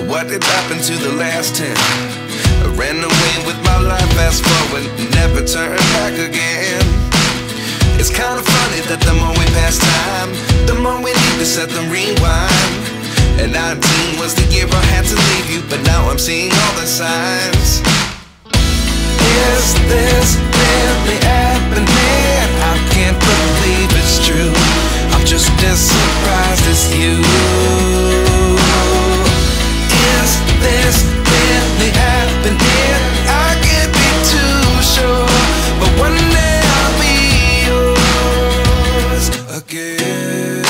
what did happen to the last 10? I ran away with my life, fast forward, never turn back again. It's kind of funny that the more we pass time, the more we need to set the rewind. And 19 was the year I had to leave you, but now I'm seeing all the signs. Is this really happening? I can't believe it's true. I'm just as surprised as you. Is this really happening? I can't be too sure, but one day I'll be yours again.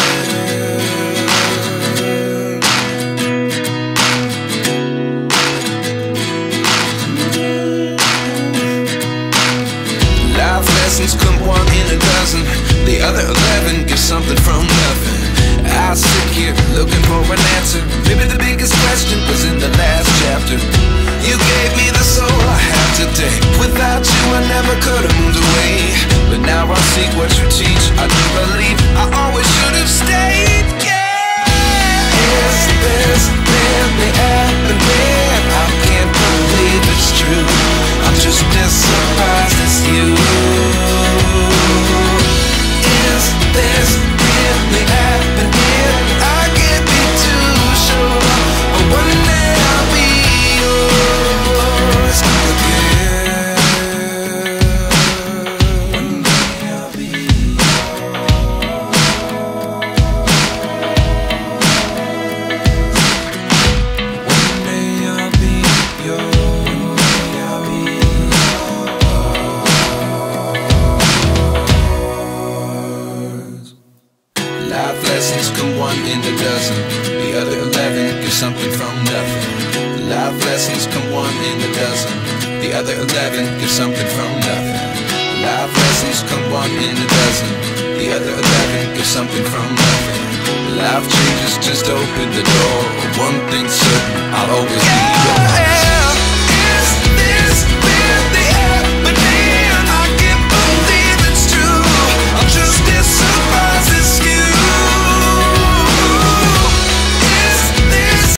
Life lessons come one in a dozen. The other 11 get something from nothing. I sit here looking for an answer. Maybe the biggest question was in the last chapter. You gave me the soul I have today. Without you I never could have moved away. But now I see what you teach. I do believe I always should have stayed. Yeah. Is this really happening? I can't believe it's true. I'm just as surprised as you. Is this really happening? I can't be too sure, but one day I'll be yours again. One day I'll be yours. One day I'll be yours. I'll be yours. Life lessons come one in a dozen. The other 11 get something from nothing. Life lessons come one in a dozen. The other 11 get something from nothing. Life lessons come one in a dozen. The other 11 get something from nothing. Life changes just open the door. One thing's certain, I'll always be yours.